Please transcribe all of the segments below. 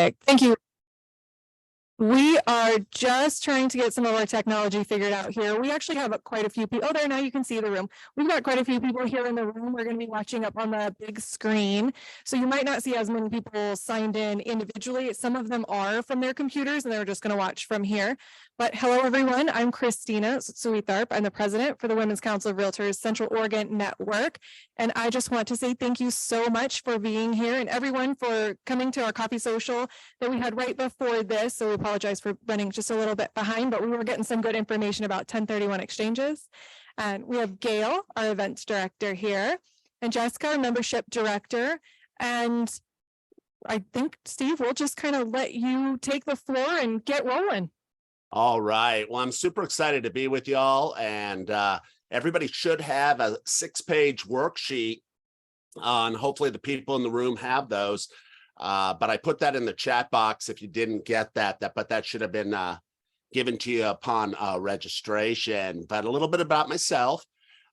Perfect. Thank you. We are just trying to get some of our technology figured out here. We actually have quite a few people. Oh, there, now you can see the room. We've got quite a few people here in the room. We're going to be watching up on the big screen. So you might not see as many people signed in individually. Some of them are from their computers and they're just going to watch from here. But hello, everyone. I'm Christina Suitharp. I'm the president for the Women's Council of Realtors Central Oregon Network. And I just want to say thank you so much for being here and everyone for coming to our coffee social that we had right before this. So we apologize for running just a little bit behind, but we were getting some good information about 1031 exchanges. And we have Gail, our events director here, and Jessica, our membership director. And I think, Steve, we'll just kind of let you take the floor and get rolling. All right. Well, I'm super excited to be with y'all, and everybody should have a 6-page worksheet on. Hopefully the people in the room have those. But I put that in the chat box if you didn't get that, but that should have been given to you upon registration. But a little bit about myself.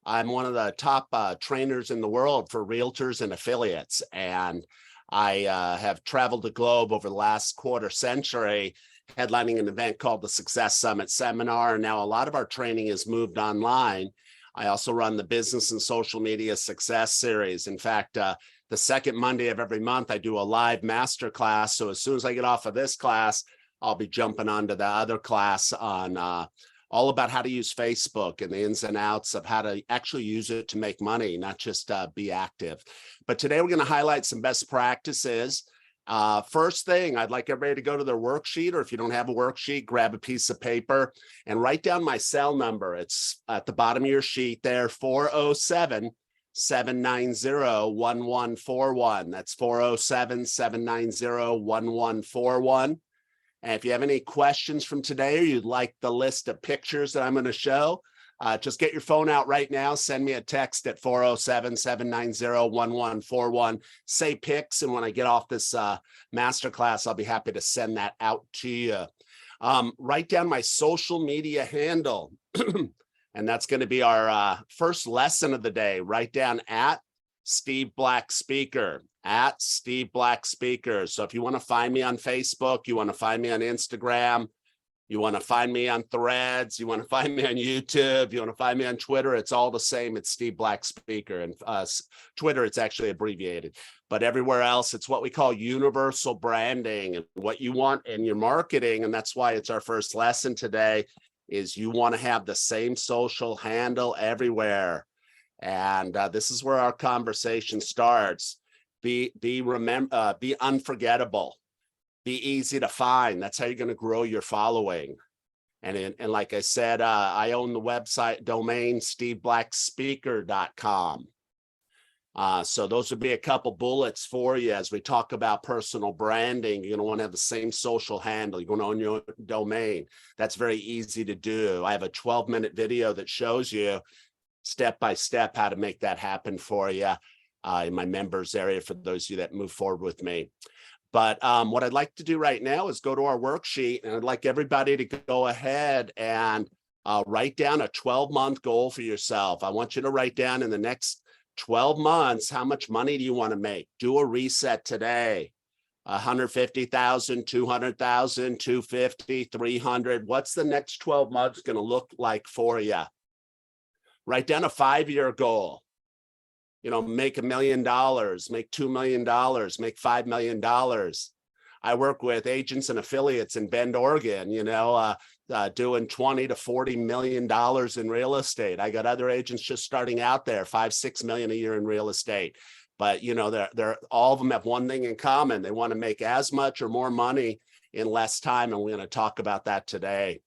I'm one of the top trainers in the world for realtors and affiliates. And I have traveled the globe over the last quarter century, headlining an event called the Success Summit Seminar. Now, a lot of our training has moved online. I also run the Business and Social Media Success Series. In fact, the second Monday of every month, I do a live masterclass. So as soon as I get off of this class, I'll be jumping onto the other class on all about how to use Facebook and the ins and outs of how to actually use it to make money, not just be active. But today we're going to highlight some best practices. First thing, I'd like everybody to go to their worksheet, or if you don't have a worksheet, grab a piece of paper and write down my cell number. It's at the bottom of your sheet there, 407-790-1141. That's 407-790-1141. And if you have any questions from today, or you'd like the list of pictures that I'm going to show, just get your phone out right now. Send me a text at 407-790-1141. Say pics, and when I get off this masterclass, I'll be happy to send that out to you. Write down my social media handle, and that's going to be our first lesson of the day. Write down at Steve Black Speaker, at Steve Black Speaker. So if you want to find me on Facebook, you want to find me on Instagram, you want to find me on Threads, you want to find me on YouTube, you want to find me on Twitter, it's all the same. It's Steve Black Speaker. And Twitter, it's actually abbreviated. But everywhere else, it's what we call universal branding, and what you want in your marketing. And that's why it's our first lesson today, is you want to have the same social handle everywhere. And this is where our conversation starts. Be unforgettable. Be easy to find. That's how you're going to grow your following. And like I said, I own the website domain steveblackspeaker.com. So those would be a couple bullets for you as we talk about personal branding. You're going to want to have the same social handle. You're going to own your own domain. That's very easy to do. I have a 12-minute video that shows you step by step how to make that happen for you in my members area for those of you that move forward with me. But what I'd like to do right now is go to our worksheet, and I'd like everybody to go ahead and write down a 12-month goal for yourself. I want you to write down in the next 12 months, how much money do you want to make? Do a reset today. 150,000, 200,000, 250, 300. What's the next 12 months going to look like for you? Write down a 5-year goal. You know, make $1 million, make $2 million, make $5 million. I work with agents and affiliates in Bend, Oregon, doing $20 to $40 million in real estate. I got other agents just starting out there, $5-6 million a year in real estate. But, they're all of them have one thing in common. They want to make as much or more money in less time. And we're going to talk about that today.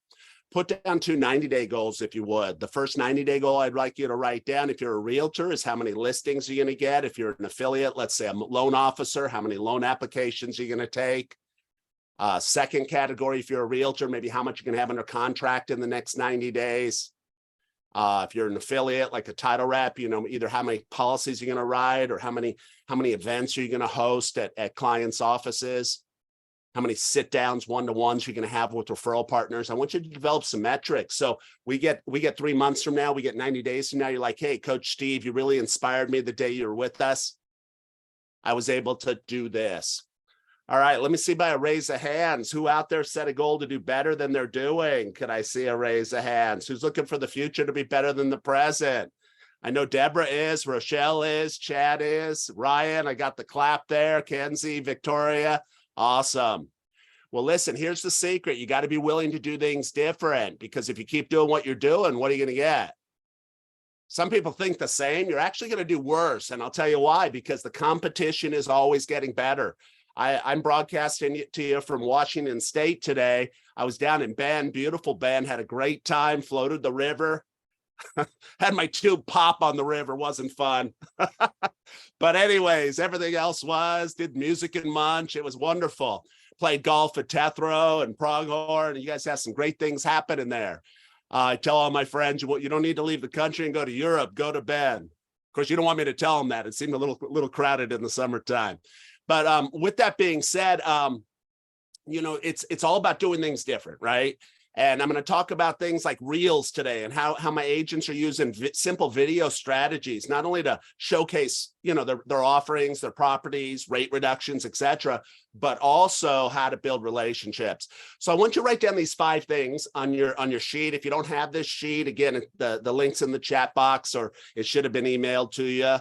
Put down 2 90-day goals, if you would. The first 90-day goal I'd like you to write down, if you're a realtor, is how many listings you're going to get. If you're an affiliate, let's say a loan officer, how many loan applications you're going to take. Second category, if you're a realtor, maybe how much you can have under contract in the next 90 days. If you're an affiliate, like a title rep, either how many policies you're going to write, or how many events are you going to host at clients' offices. How many sit downs, one-to-ones you're going to have with referral partners. I want you to develop some metrics. So we get 3 months from now, we get 90 days from now. You're like, hey, Coach Steve, you really inspired me the day you were with us. I was able to do this. All right, let me see by a raise of hands. Who out there set a goal to do better than they're doing? Could I see a raise of hands? Who's looking for the future to be better than the present? I know Deborah is, Rochelle is, Chad is, Ryan, I got the clap there, Kenzie, Victoria, awesome. Well, listen, here's the secret. You got to be willing to do things different, because if you keep doing what you're doing, what are you going to get? Some people think the same. You're actually going to do worse. And I'll tell you why, because the competition is always getting better. I'm broadcasting to you from Washington State today. I was down in Bend, beautiful Bend, had a great time, floated the river, had my tube pop on the river, wasn't fun. But anyways, everything else did music and Munch. It was wonderful. Played golf at Tethrow and Pronghorn, and you guys have some great things happening there. I tell all my friends, you don't need to leave the country and go to Europe, go to Bend. Of course, you don't want me to tell them that. It seemed a little crowded in the summertime. But with that being said, it's all about doing things different, right? And I'm going to talk about things like Reels today and how my agents are using simple video strategies, not only to showcase, their offerings, their properties, rate reductions, etc., but also how to build relationships. So I want you to write down these 5 things on your sheet. If you don't have this sheet, again, the link's in the chat box, or it should have been emailed to you.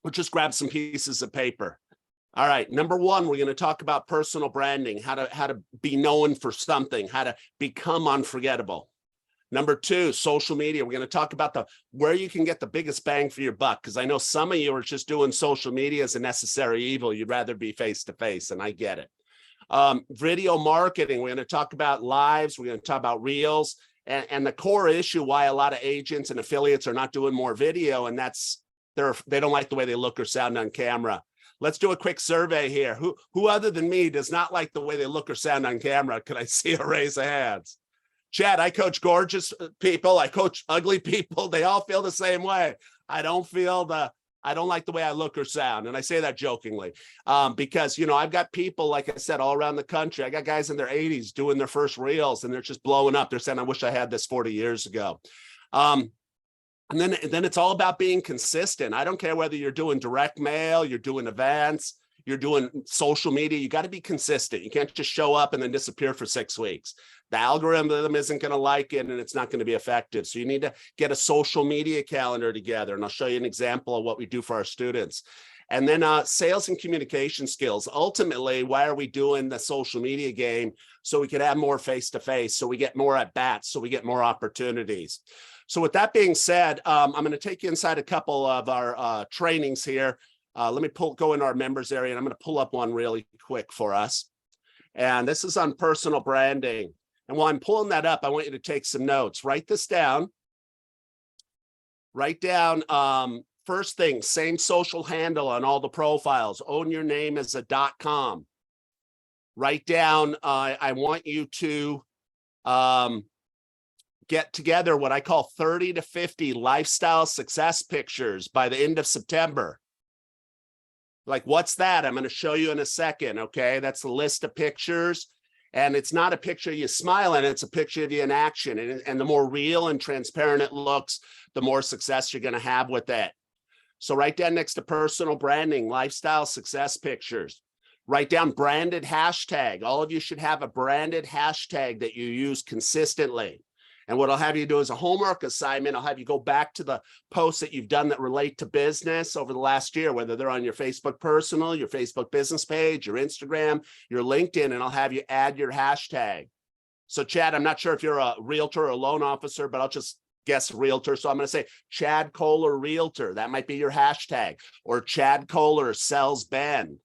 Or just grab some pieces of paper. All right, number 1, we're going to talk about personal branding, how to be known for something, how to become unforgettable. Number 2, social media. We're going to talk about where you can get the biggest bang for your buck, because I know some of you are just doing social media as a necessary evil. You'd rather be face-to-face, and I get it. Video marketing. We're going to talk about lives. We're going to talk about Reels, and the core issue why a lot of agents and affiliates are not doing more video, and that's they don't like the way they look or sound on camera. Let's do a quick survey here. Who other than me does not like the way they look or sound on camera? Could I see a raise of hands? Chad, I coach gorgeous people. I coach ugly people. They all feel the same way. I don't like the way I look or sound. And I say that jokingly because, I've got people, like I said, all around the country. I got guys in their 80s doing their first Reels, and they're just blowing up. They're saying, I wish I had this 40 years ago. And then it's all about being consistent. I don't care whether you're doing direct mail, you're doing events, you're doing social media. You got to be consistent. You can't just show up and then disappear for 6 weeks. The algorithm isn't going to like it, and it's not going to be effective. So you need to get a social media calendar together. And I'll show you an example of what we do for our students. And then sales and communication skills. Ultimately, why are we doing the social media game? So we can have more face-to-face, so we get more at bats, so we get more opportunities. So with that being said, I'm going to take you inside a couple of our trainings here. Let me go into our members area, and I'm going to pull up one really quick for us. And this is on personal branding. And while I'm pulling that up, I want you to take some notes. Write this down. Write down, first thing, same social handle on all the profiles. Own your name as a .com. Write down, I want you to get together what I call 30 to 50 lifestyle success pictures by the end of September. Like, what's that? I'm going to show you in a second. Okay. That's the list of pictures. And it's not a picture of you smiling. It's a picture of you in action. And the more real and transparent it looks, the more success you're going to have with it. So write down next to personal branding, lifestyle success pictures. Write down branded hashtag. All of you should have a branded hashtag that you use consistently. And what I'll have you do is a homework assignment. I'll have you go back to the posts that you've done that relate to business over the last year, whether they're on your Facebook personal, your Facebook business page, your Instagram, your LinkedIn, and I'll have you add your hashtag. So Chad, I'm not sure if you're a realtor or a loan officer, but I'll just guess realtor. So I'm going to say Chad Kohler Realtor. That might be your hashtag. Or Chad Kohler Sells Bend.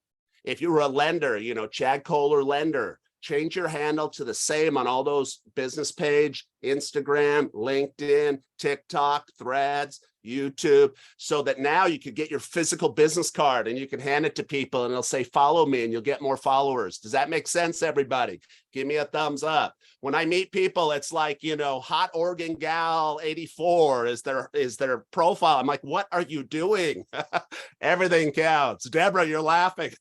If you were a lender, Chad Kohler Lender. Change your handle to the same on all those business page, Instagram, LinkedIn, TikTok, Threads, YouTube, so that now you could get your physical business card and you can hand it to people and it'll say, follow me, and you'll get more followers. Does that make sense, everybody? Give me a thumbs up. When I meet people, it's like, Hot Oregon Gal 84 is their profile. I'm like, what are you doing? Everything counts. Deborah, you're laughing.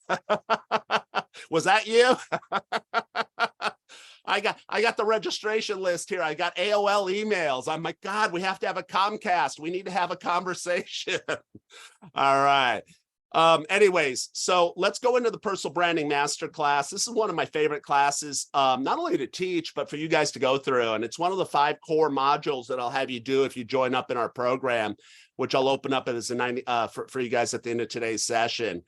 Was that you? I got the registration list here. I got AOL emails. I'm like, God, we have to have a Comcast. We need to have a conversation. All right. Anyways, so let's go into the personal branding masterclass. This is one of my favorite classes, not only to teach, but for you guys to go through. And it's one of the 5 core modules that I'll have you do if you join up in our program, which I'll open up as a 90 for you guys at the end of today's session.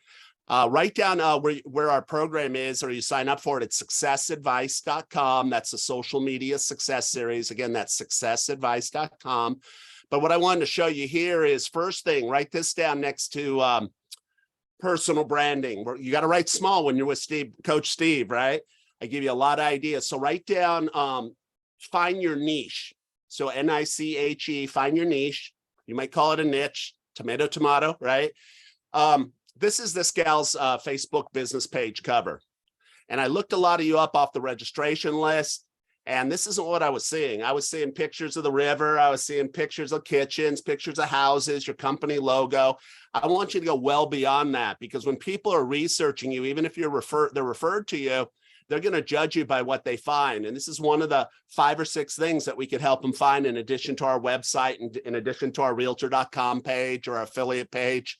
Write down where our program is, or you sign up for it at successadvice.com. That's the social media success series. Again, that's successadvice.com. But what I wanted to show you here is, first thing, write this down next to personal branding. You got to write small when you're with Coach Steve, right? I give you a lot of ideas. So write down, find your niche. So N-I-C-H-E, find your niche. You might call it a niche, tomato, right? This is this gal's Facebook business page cover. And I looked a lot of you up off the registration list. And this isn't what I was seeing. I was seeing pictures of the river. I was seeing pictures of kitchens, pictures of houses, your company logo. I want you to go well beyond that, because when people are researching you, even if they're referred to you, they're going to judge you by what they find. And this is one of the 5 or 6 things that we could help them find, in addition to our website and in addition to our realtor.com page or our affiliate page.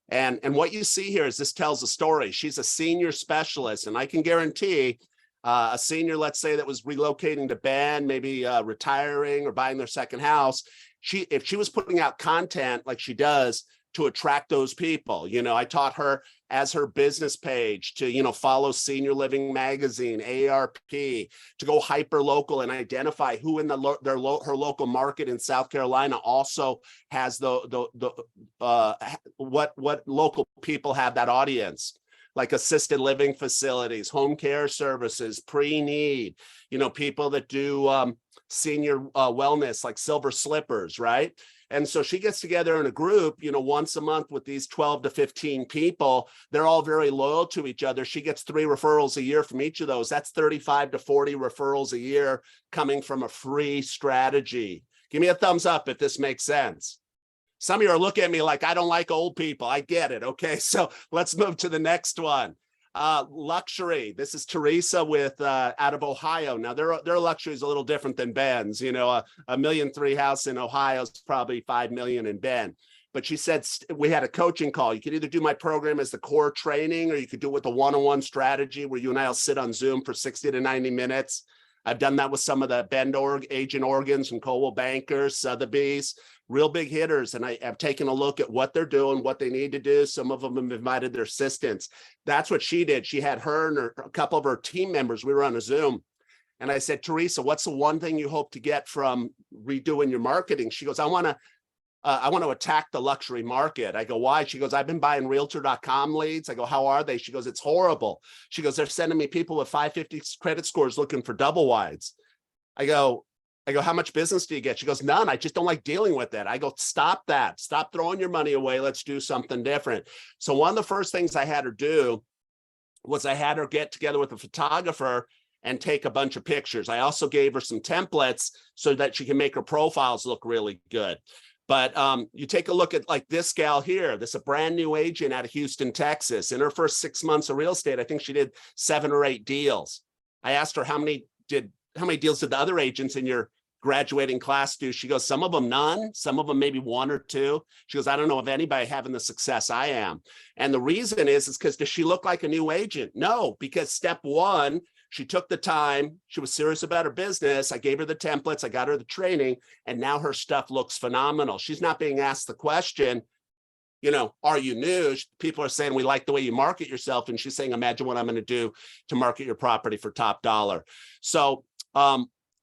And what you see here is this tells a story. She's a senior specialist, and I can guarantee a senior, let's say, that was relocating to Bend, maybe retiring or buying their second house, if she was putting out content like she does to attract those people, I taught her as her business page to, follow Senior Living Magazine, AARP, to go hyper local and identify who in her local market in South Carolina also has what local people have that audience, like assisted living facilities, home care services, pre-need, people that do senior wellness, like Silver Slippers, right? And so she gets together in a group, once a month with these 12 to 15 people. They're all very loyal to each other. She gets 3 referrals a year from each of those. That's 35 to 40 referrals a year coming from a free strategy. Give me a thumbs up if this makes sense. Some of you are looking at me like, I don't like old people. I get it. Okay, so let's move to the next one. Luxury. This is Teresa with out of Ohio. Now their luxury is a little different than Ben's. A $1.3 million house in Ohio is probably $5 million in Ben. But she said, we had a coaching call. You could either do my program as the core training, or you could do it with a one-on-one strategy where you and I'll sit on Zoom for 60 to 90 minutes. I've done that with some of the Bend agent organs and Coldwell Bankers, Sotheby's, real big hitters. And I have taken a look at what they're doing, what they need to do. Some of them have invited their assistants. That's what she did. She had her and a couple of her team members. We were on a Zoom. And I said, Teresa, what's the one thing you hope to get from redoing your marketing? She goes, I want to attack the luxury market. I go, why? She goes, I've been buying realtor.com leads. I go, how are they? She goes, it's horrible. She goes, they're sending me people with 550 credit scores looking for double wides. I go, how much business do you get? She goes, none. I just don't like dealing with it. I go, stop that. Stop throwing your money away. Let's do something different. So one of the first things I had her do was I had her get together with a photographer and take a bunch of pictures. I also gave her some templates so that she can make her profiles look really good. But you take a look at like this gal here. This is a brand new agent out of Houston, Texas. In her first 6 months of real estate, I think she did 7 or 8 deals. I asked her how many deals did the other agents in your graduating class do? She goes, some of them none, some of them maybe 1 or 2. She goes, I don't know of anybody having the success I am. And the reason is because does she look like a new agent? No, because step 1, she took the time, she was serious about her business. I gave her the templates, I got her the training, and now her stuff looks phenomenal. She's not being asked the question, are you new? People are saying, we like the way you market yourself. And she's saying, imagine what I'm going to do to market your property for top dollar. So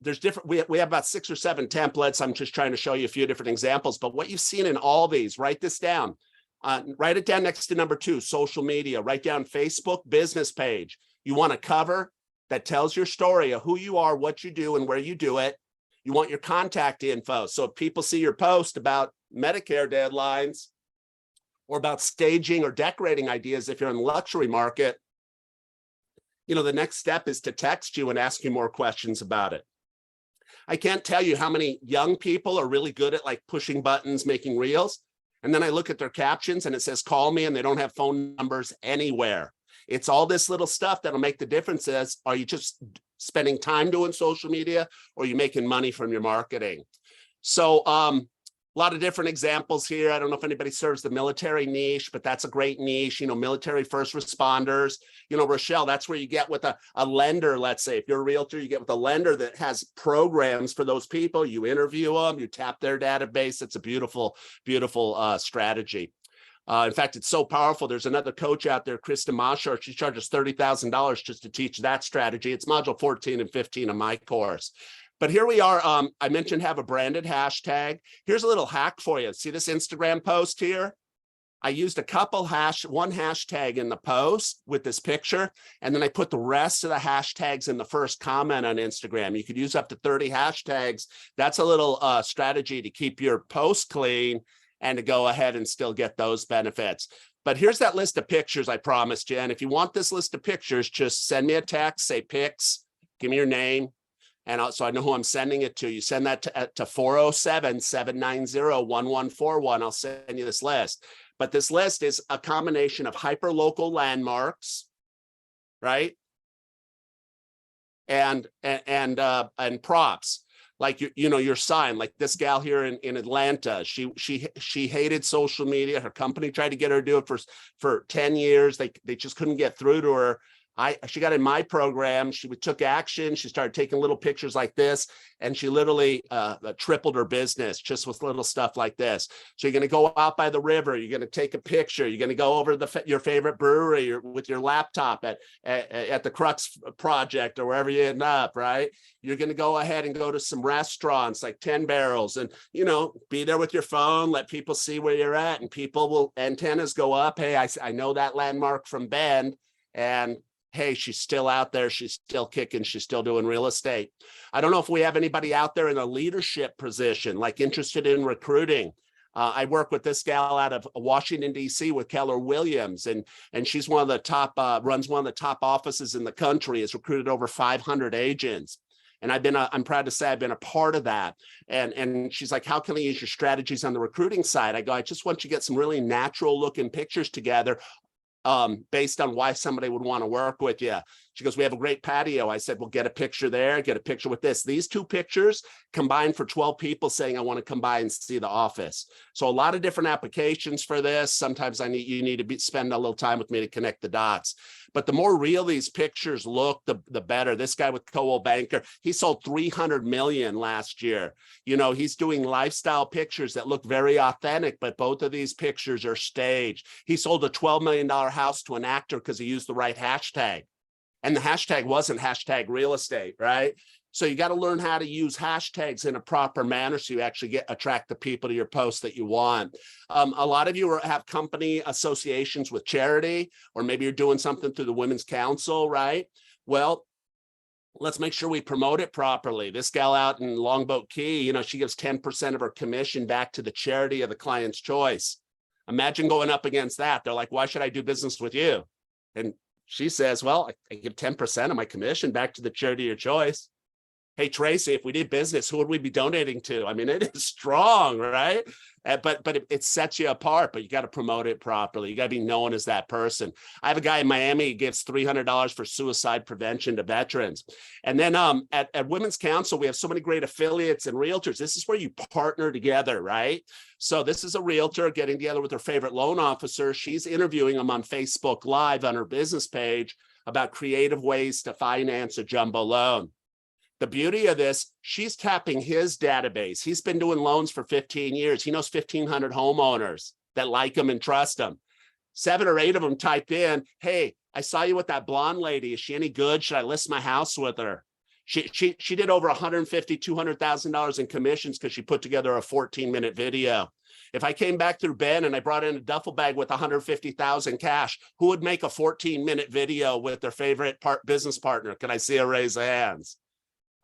there's different, we have about 6 or 7 templates. I'm just trying to show you a few different examples, but what you've seen in all these, write this down. Write it down next to number 2, social media. Write down Facebook business page. You want a cover that tells your story of who you are, what you do, and where you do it. You want your contact info. So if people see your post about Medicare deadlines or about staging or decorating ideas, if you're in the luxury market, the next step is to text you and ask you more questions about it. I can't tell you how many young people are really good at like pushing buttons, making reels. And then I look at their captions and it says, call me, and they don't have phone numbers anywhere. It's all this little stuff that'll make the difference. Is, are you just spending time doing social media, or are you making money from your marketing? So A lot of different examples here. I don't know if anybody serves the military niche, but that's a great niche, military first responders. Rochelle, that's where you get with a lender. Let's say if you're a realtor, you get with a lender that has programs for those people. You interview them, you tap their database. It's a beautiful, beautiful strategy. In fact, it's so powerful. There's another coach out there, Krista Mashar. She charges $30,000 just to teach that strategy. It's module 14 and 15 of my course. But here we are. I mentioned have a branded hashtag. Here's a little hack for you. See this Instagram post here? I used one hashtag in the post with this picture, and then I put the rest of the hashtags in the first comment on Instagram. You could use up to 30 hashtags. That's a little strategy to keep your post clean and to go ahead and still get those benefits. But here's that list of pictures I promised you. And if you want this list of pictures, just send me a text, say pics, give me your name. And so I know who I'm sending it to. You send that to 407-790-1141. I'll send you this list. But this list is a combination of hyperlocal landmarks, right? And props. Like your sign, like this gal here in Atlanta, she hated social media. Her company tried to get her to do it for 10 years. They just couldn't get through to her. She got in my program. She took action. She started taking little pictures like this, and she literally tripled her business just with little stuff like this. So you're going to go out by the river. You're going to take a picture. You're going to go over your favorite brewery with your laptop at the Crux Project or wherever you end up, right? You're going to go ahead and go to some restaurants like 10 Barrels and, be there with your phone, let people see where you're at, and antennas go up. Hey, I know that landmark from Bend, and hey, she's still out there. She's still kicking. She's still doing real estate. I don't know if we have anybody out there in a leadership position, like interested in recruiting. I work with this gal out of Washington, D.C. with Keller Williams, and she's one of the top, runs one of the top offices in the country, has recruited over 500 agents. And I'm proud to say I've been a part of that. And she's like, how can I use your strategies on the recruiting side? I go, I just want you to get some really natural looking pictures together based on why somebody would want to work with you. She goes, we have a great patio. I said, well, get a picture there, get a picture with this. These two pictures combined for 12 people saying, I want to come by and see the office. So a lot of different applications for this. Sometimes you need to spend a little time with me to connect the dots. But the more real these pictures look, the better. This guy with Coldwell Banker, he sold 300 million last year. He's doing lifestyle pictures that look very authentic, but both of these pictures are staged. He sold a $12 million house to an actor because he used the right hashtag. And the hashtag wasn't hashtag real estate, right? So you got to learn how to use hashtags in a proper manner so you actually attract the people to your post that you want. A lot of you have company associations with charity, or maybe you're doing something through the Women's Council, right? Well, let's make sure we promote it properly. This gal out in Longboat Key, she gives 10% of her commission back to the charity of the client's choice. Imagine going up against that. They're like, why should I do business with you? And she says, well, I give 10% of my commission back to the charity of your choice. Hey, Tracy, if we did business, who would we be donating to? I mean, it is strong, right? But it sets you apart, but you got to promote it properly. You got to be known as that person. I have a guy in Miami who gives $300 for suicide prevention to veterans. And then at Women's Council, we have so many great affiliates and realtors. This is where you partner together, right? So this is a realtor getting together with her favorite loan officer. She's interviewing them on Facebook Live on her business page about creative ways to finance a jumbo loan. The beauty of this, she's tapping his database. He's been doing loans for 15 years. He knows 1,500 homeowners that like him and trust him. 7 or 8 of them typed in, hey, I saw you with that blonde lady. Is she any good? Should I list my house with her? She did over $150,000, $200,000 in commissions because she put together a 14-minute video. If I came back through Ben and I brought in a duffel bag with $150,000 cash, who would make a 14-minute video with their favorite business partner? Can I see a raise of hands?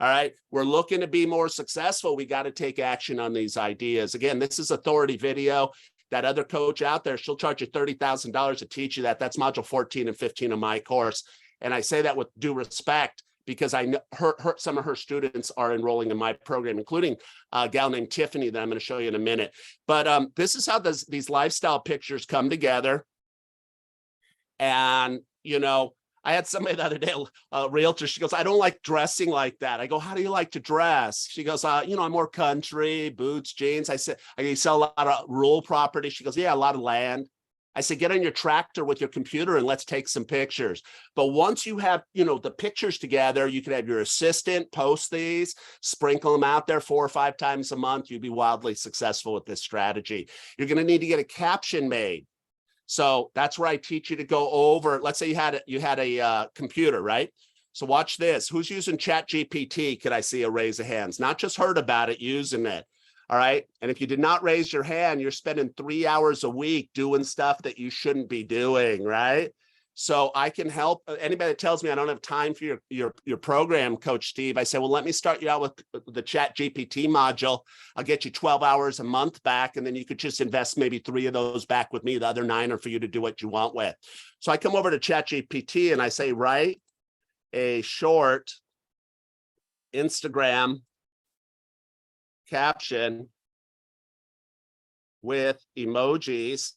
All right, we're looking to be more successful. We got to take action on these ideas. Again, this is authority video. That other coach out there, she'll charge you $30,000 to teach you that. That's module 14 and 15 of my course. And I say that with due respect because I know some of her students are enrolling in my program, including a gal named Tiffany that I'm going to show you in a minute. But this is how these lifestyle pictures come together. And, I had somebody the other day, a realtor, she goes, I don't like dressing like that. I go, how do you like to dress? She goes, you know, I'm more country, boots, jeans. I said, you sell a lot of rural property. She goes, yeah, a lot of land. I said, get on your tractor with your computer and let's take some pictures. But once you have, you know, the pictures together, you can have your assistant post these, sprinkle them out there 4 or 5 times a month. You'd be wildly successful with this strategy. You're going to need to get a caption made. So that's where I teach you to go over. Let's say you had a computer, right? So watch this. Who's using ChatGPT? Could I see a raise of hands? Not just heard about it, using it. All right. And if you did not raise your hand, you're spending 3 hours a week doing stuff that you shouldn't be doing, right? So I can help anybody that tells me I don't have time for your program, Coach Steve. I say, well, let me start you out with the ChatGPT module. I'll get you 12 hours a month back, and then you could just invest maybe 3 of those back with me. The other 9 are for you to do what you want with. So I come over to ChatGPT and I say, write a short Instagram caption with emojis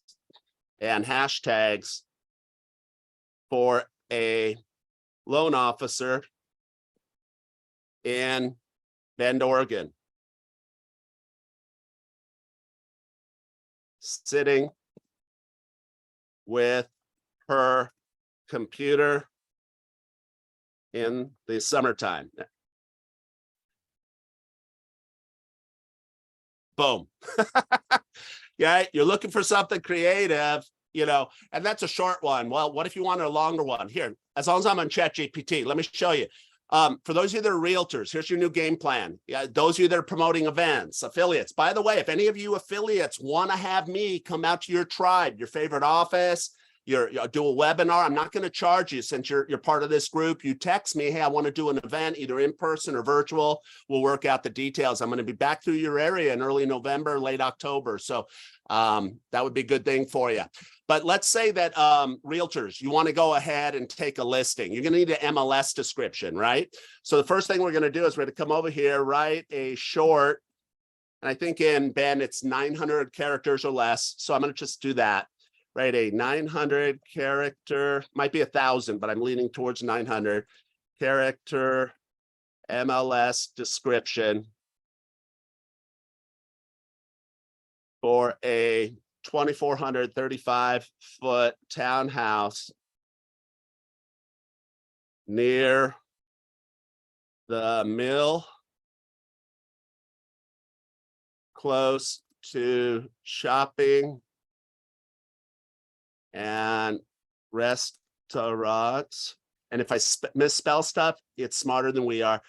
and hashtags for a loan officer in Bend, Oregon, sitting with her computer in the summertime. Boom. Yeah, you're looking for something creative, you know, and that's a short one. Well, what if you wanted a longer one? Here, as long as I'm on ChatGPT, let me show you. For those of you that are realtors, here's your new game plan. Yeah, those of you that are promoting events, affiliates. By the way, if any of you affiliates want to have me come out to your tribe, your favorite office, you do a webinar, I'm not going to charge you since you're part of this group. You text me, hey, I want to do an event, either in person or virtual. We'll work out the details. I'm going to be back through your area in early November, late October. So that would be a good thing for you. But let's say that realtors, you want to go ahead and take a listing. You're going to need an MLS description, right? So the first thing we're going to do is we're going to come over here, write a short, and I think in Ben, it's 900 characters or less. So I'm going to just do that. Right, a 900 character, might be 1,000, but I'm leaning towards 900 character MLS description for a 2,435-foot townhouse near the mill, close to shopping and restaurants. And if I misspell stuff, it's smarter than we are.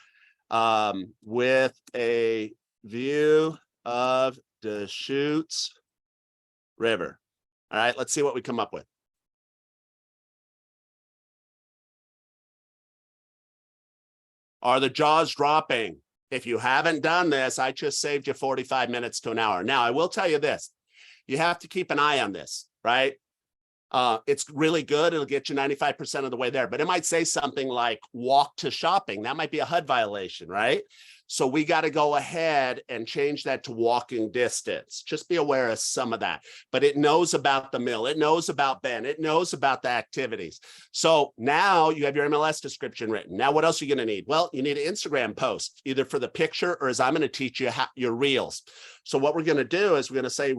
With a view of Deschutes River. All right, let's see what we come up with. Are the jaws dropping? If you haven't done this, I just saved you 45 minutes to an hour. Now, I will tell you this. You have to keep an eye on this, right? It's really good. It'll get you 95% of the way there, but it might say something like walk to shopping. That might be a HUD violation, right? So we got to go ahead and change that to walking distance. Just be aware of some of that, but it knows about the mill. It knows about Ben. It knows about the activities. So now you have your MLS description written. Now, what else are you going to need? Well, you need an Instagram post, either for the picture or as I'm going to teach you how, your reels. So what we're going to do is we're going to say,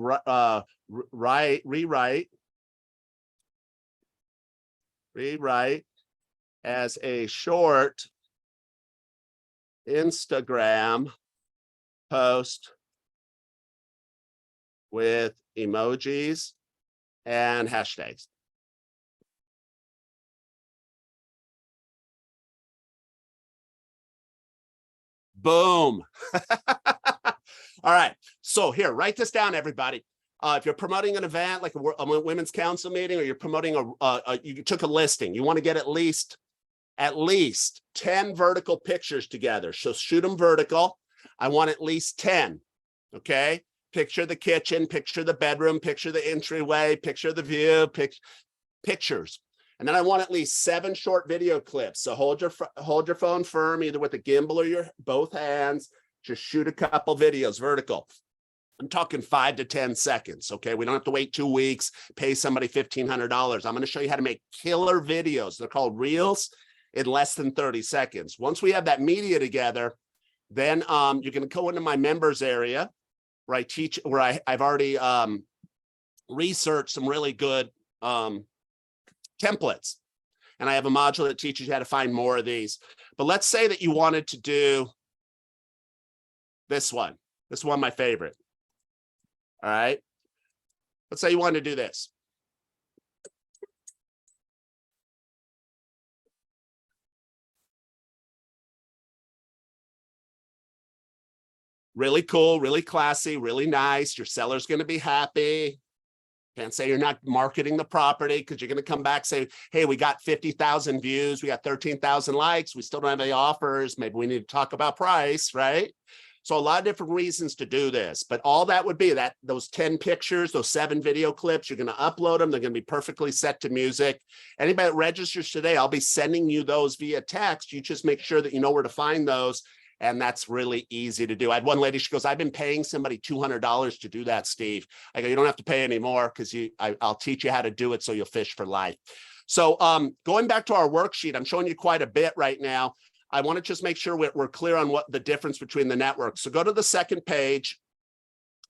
rewrite as a short Instagram post with emojis and hashtags. Boom. All right. So here, write this down, everybody. If you're promoting an event like a women's council meeting, or you're promoting you took a listing, you want to get at least 10 vertical pictures together. So shoot them vertical. I want at least 10. Okay. Picture the kitchen, picture the bedroom, picture the entryway, picture the view, pictures. And then I want at least 7 short video clips. So hold your phone firm, either with a gimbal or both hands. Just shoot a couple videos vertical. I'm talking 5 to 10 seconds. Okay. We don't have to wait 2 weeks, pay somebody $1,500. I'm going to show you how to make killer videos. They're called reels in less than 30 seconds. Once we have that media together, then you're going to go into my members area where I teach, where I've already researched some really good templates. And I have a module that teaches you how to find more of these. But let's say that you wanted to do this one. This one, my favorite. All right. Let's say you wanted to do this. Really cool, really classy, really nice. Your seller's going to be happy. Can't say you're not marketing the property because you're going to come back and say, hey, we got 50,000 views. We got 13,000 likes. We still don't have any offers. Maybe we need to talk about price, right? So a lot of different reasons to do this, but all that would be that those 10 pictures, those 7 video clips, you're going to upload them. They're going to be perfectly set to music. Anybody that registers today, I'll be sending you those via text. You just make sure that you know where to find those. And that's really easy to do. I had one lady, she goes, I've been paying somebody $200 to do that, Steve. I go, you don't have to pay anymore because I'll teach you how to do it so you'll fish for life. So going back to our worksheet, I'm showing you quite a bit right now. I want to just make sure we're clear on what the difference between the networks. So go to the second page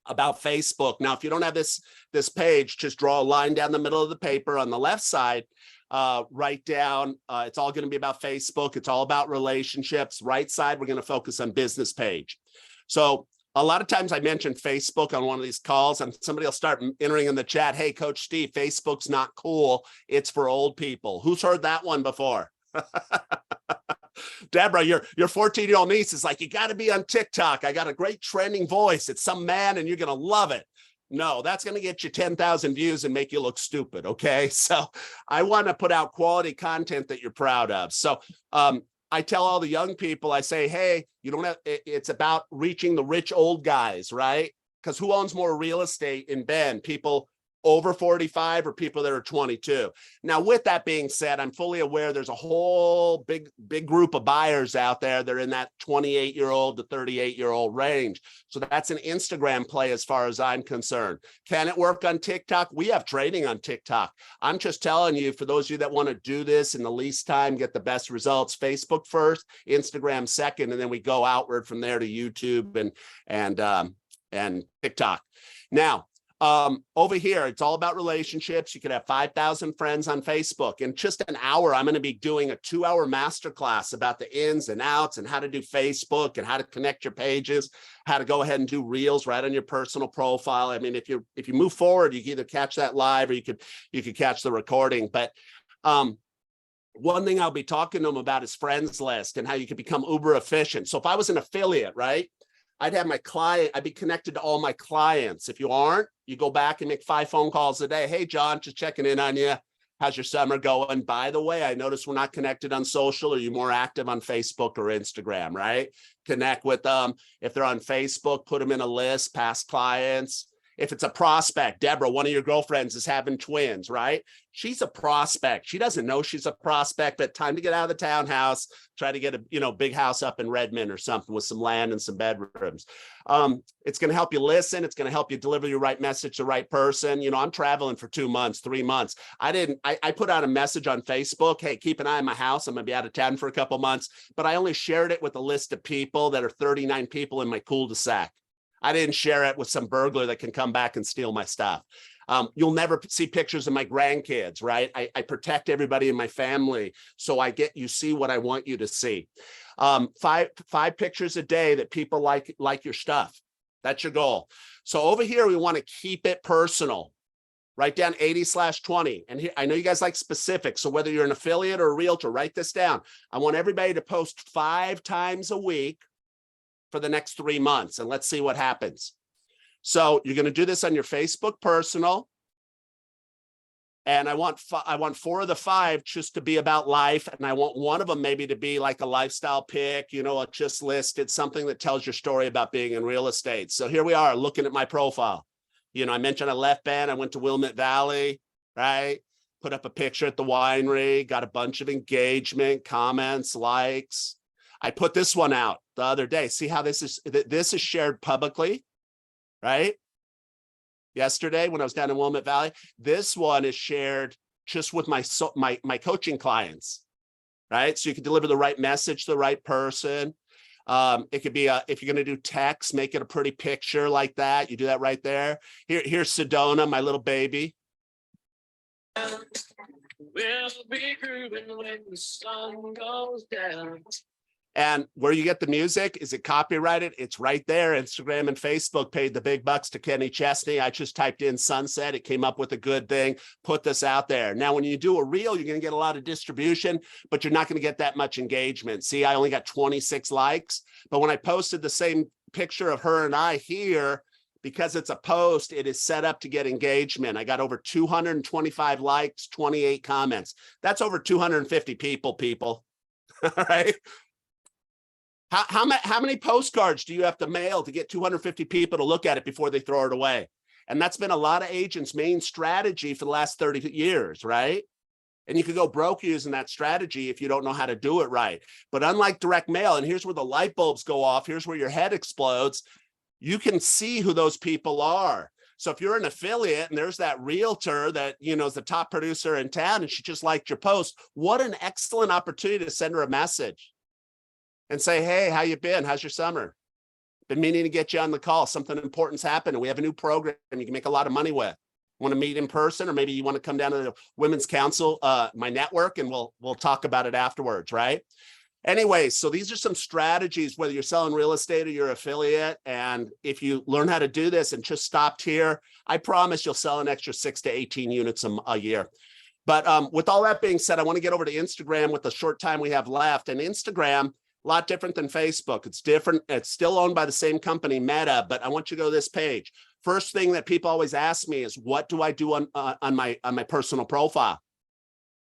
about Facebook. Now, if you don't have this page, just draw a line down the middle of the paper on the left side. Write down, it's all going to be about Facebook. It's all about relationships. Right side, we're going to focus on business page. So a lot of times I mention Facebook on one of these calls and somebody will start entering in the chat, hey, Coach Steve, Facebook's not cool. It's for old people. Who's heard that one before? Deborah, your 14-year-old niece is like, you got to be on TikTok. I got a great trending voice. It's some man and you're going to love it. No, that's going to get you 10,000 views and make you look stupid. Okay. So I want to put out quality content that you're proud of. So I tell all the young people, I say, hey, you don't have, it's about reaching the rich old guys, right? Because who owns more real estate in Bend? People over 45 or people that are 22. Now, with that being said, I'm fully aware there's a whole big group of buyers out there. They're in that 28-year-old to 38-year-old range. So that's an Instagram play as far as I'm concerned. Can it work on TikTok? We have training on TikTok. I'm just telling you, for those of you that want to do this in the least time, get the best results, Facebook first, Instagram second, and then we go outward from there to YouTube and TikTok. Now, over here, it's all about relationships. You could have 5,000 friends on Facebook. In just an hour, I'm going to be doing a 2-hour masterclass about the ins and outs and how to do Facebook and how to connect your pages, how to go ahead and do reels right on your personal profile. I mean, if you move forward, you can either catch that live or you could catch the recording. But one thing I'll be talking to them about is friends list and how you can become uber efficient. So if I was an affiliate, right, I'd have my client, I'd be connected to all my clients. If you aren't, you go back and make 5 phone calls a day. Hey, John, just checking in on you. How's your summer going? By the way, I noticed we're not connected on social. Are you more active on Facebook or Instagram, right? Connect with them. If they're on Facebook, put them in a list, past clients. If it's a prospect, Deborah, one of your girlfriends is having twins, right? She's a prospect. She doesn't know she's a prospect, but time to get out of the townhouse, try to get a big house up in Redmond or something with some land and some bedrooms. It's going to help you listen. It's going to help you deliver your right message to the right person. I'm traveling for 2 months, 3 months. I put out a message on Facebook. Hey, keep an eye on my house. I'm going to be out of town for a couple months, but I only shared it with a list of people that are 39 people in my cul-de-sac. I didn't share it with some burglar that can come back and steal my stuff. You'll never see pictures of my grandkids, right? I protect everybody in my family. So you see what I want you to see. 5 pictures a day that people like your stuff. That's your goal. So over here, we want to keep it personal. Write down 80/20. And here, I know you guys like specifics. So whether you're an affiliate or a realtor, write this down. I want everybody to post 5 times a week for the next 3 months, and let's see what happens. So you're going to do this on your Facebook personal, and I want 4 of the 5 just to be about life, and I want 1 of them maybe to be like a lifestyle pick, just listed something that tells your story about being in real estate. So here we are looking at my profile. I mentioned I left Bend, I went to Willamette Valley, right? Put up a picture at the winery, got a bunch of engagement, comments, likes. I put this one out the other day. See how this is shared publicly? right? Yesterday when I was down in Willamette Valley, this one is shared just with my coaching clients, right? So you can deliver the right message to the right person. It could be if you're going to do text, make it a pretty picture like that. You do that right there. Here's Sedona, my little baby. We'll be grooving when the sun goes down. And where you get the music, is it copyrighted? It's right there. Instagram and Facebook paid the big bucks to Kenny Chesney. I just typed in sunset. It came up with a good thing. Put this out there. Now, when you do a reel, you're going to get a lot of distribution, but you're not going to get that much engagement. See, I only got 26 likes. But when I posted the same picture of her and I here, because it's a post, it is set up to get engagement. I got over 225 likes, 28 comments. That's over 250 people. All right. How many postcards do you have to mail to get 250 people to look at it before they throw it away? And that's been a lot of agents' main strategy for the last 30 years, right? And you could go broke using that strategy if you don't know how to do it right. But unlike direct mail, and here's where the light bulbs go off, here's where your head explodes, you can see who those people are. So if you're an affiliate and there's that realtor that, you know, is the top producer in town and she just liked your post, what an excellent opportunity to send her a message and say, hey, how you been? How's your summer? Been meaning to get you on the call. Something important's happened and we have a new program you can make a lot of money with. Want to meet in person, or maybe you want to come down to the Women's Council, my network, and we'll talk about it afterwards, right? Anyway, so these are some strategies, whether you're selling real estate or you're affiliate. And if you learn how to do this and just stopped here, I promise you'll sell an extra 6 to 18 units a year. But with all that being said, I want to get over to Instagram with the short time we have left. And Instagram, a lot different than Facebook. It's different. It's still owned by the same company, Meta, but I want you to go to this page. First thing that people always ask me is, what do I do on my personal profile?